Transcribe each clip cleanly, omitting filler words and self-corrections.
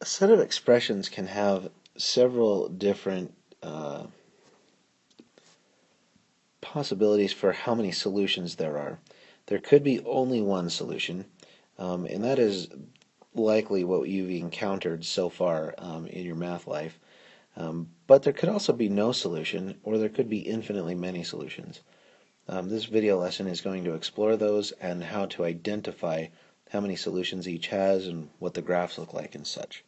set of expressions can have several different possibilities for how many solutions there are. There could be only one solution, and that is likely what you've encountered so far in your math life. But there could also be no solution, or there could be infinitely many solutions. This video lesson is going to explore those and how to identify how many solutions each has and what the graphs look like and such.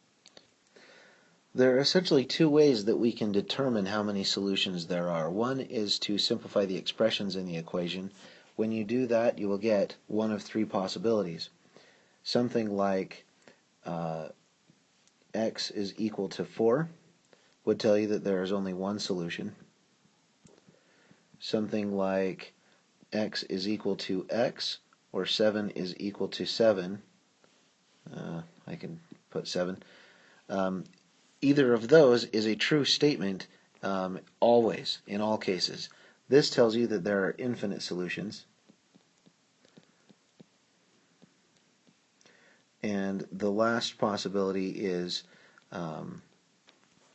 There are essentially two ways that we can determine how many solutions there are. One is to simplify the expressions in the equation. When you do that, you will get one of three possibilities. Something like x is equal to 4 would tell you that there is only one solution. Something like x is equal to x, or 7 is equal to 7. I can put 7. Either of those is a true statement always, in all cases. This tells you that there are infinite solutions. And the last possibility is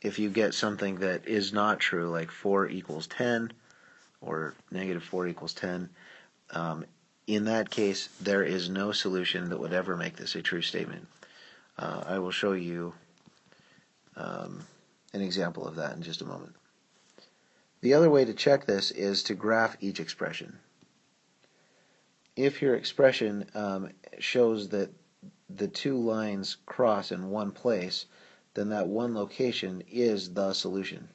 if you get something that is not true, like 4 equals 10, or negative 4 equals 10, in that case, there is no solution that would ever make this a true statement. I will show you an example of that in just a moment. The other way to check this is to graph each expression. If your expression shows that the two lines cross in one place, then that one location is the solution.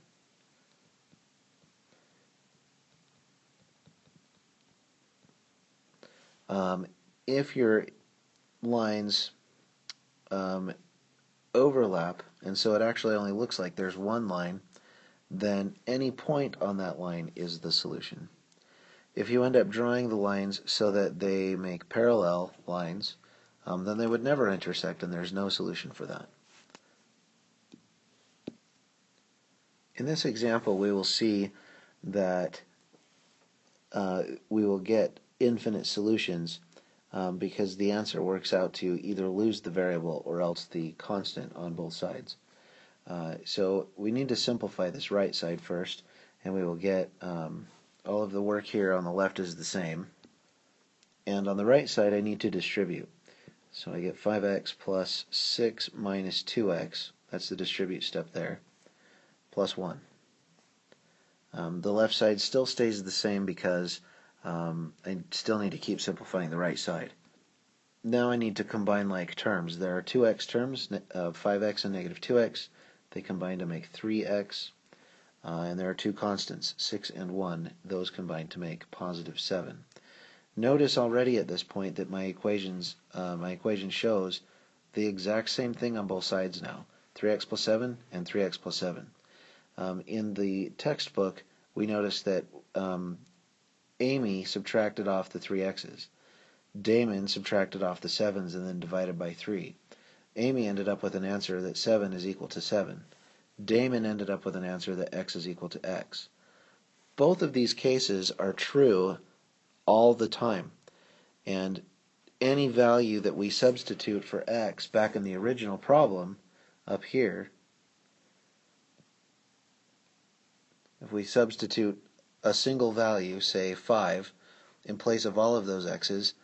If your lines overlap, and so it actually only looks like there's one line, then any point on that line is the solution. If you end up drawing the lines so that they make parallel lines, then they would never intersect, and there's no solution for that. In this example, we will see that we will get infinite solutions because the answer works out to either lose the variable or else the constant on both sides. So we need to simplify this right side first, and we will get all of the work here on the left is the same, and on the right side I need to distribute. So I get 5x plus 6 minus 2x, that's the distribute step there, plus 1. The left side still stays the same because I still need to keep simplifying the right side. Now I need to combine like terms. There are 2x terms, 5x and negative 2x. They combine to make 3x. And there are two constants, 6 and 1. Those combine to make positive 7. Notice already at this point that my equation shows the exact same thing on both sides now, 3x plus 7 and 3x plus 7. In the textbook, we notice that Amy subtracted off the 3x's. Damon subtracted off the 7's and then divided by 3. Amy ended up with an answer that 7 is equal to 7. Damon ended up with an answer that x is equal to x. Both of these cases are true all the time, and any value that we substitute for x back in the original problem up here, if we substitute a single value, say 5, in place of all of those x's,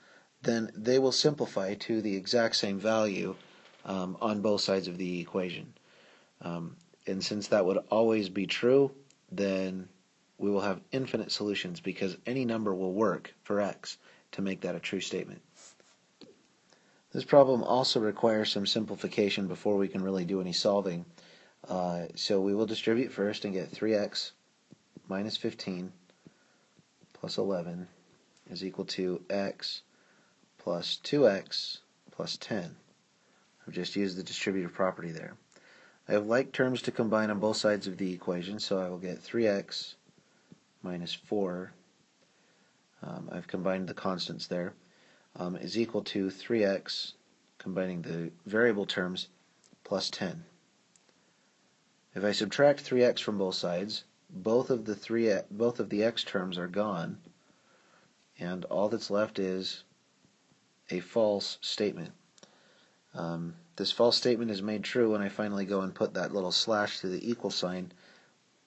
then they will simplify to the exact same value on both sides of the equation. And since that would always be true, then we will have infinite solutions because any number will work for x to make that a true statement. This problem also requires some simplification before we can really do any solving. So we will distribute first and get 3x minus 15 plus 11 is equal to x plus 2x plus 10. I've just used the distributive property there. I have like terms to combine on both sides of the equation, so I will get 3x minus 4, I've combined the constants there, is equal to 3x, combining the variable terms, plus 10. If I subtract 3x from both sides, both of the x terms are gone, and all that's left is a false statement. This false statement is made true when I finally go and put that little slash through the equal sign,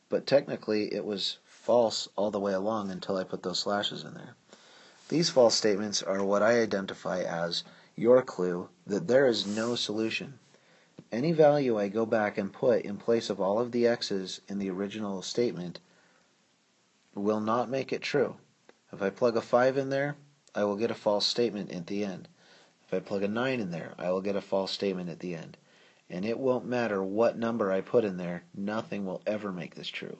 but technically it was false all the way along until I put those slashes in there. These false statements are what I identify as your clue that there is no solution. Any value I go back and put in place of all of the x's in the original statement will not make it true. If I plug a 5 in there, I will get a false statement at the end. If I plug a 9 in there, I will get a false statement at the end. And it won't matter what number I put in there, nothing will ever make this true.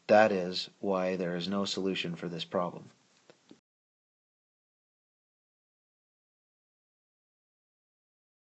That is why there is no solution for this problem.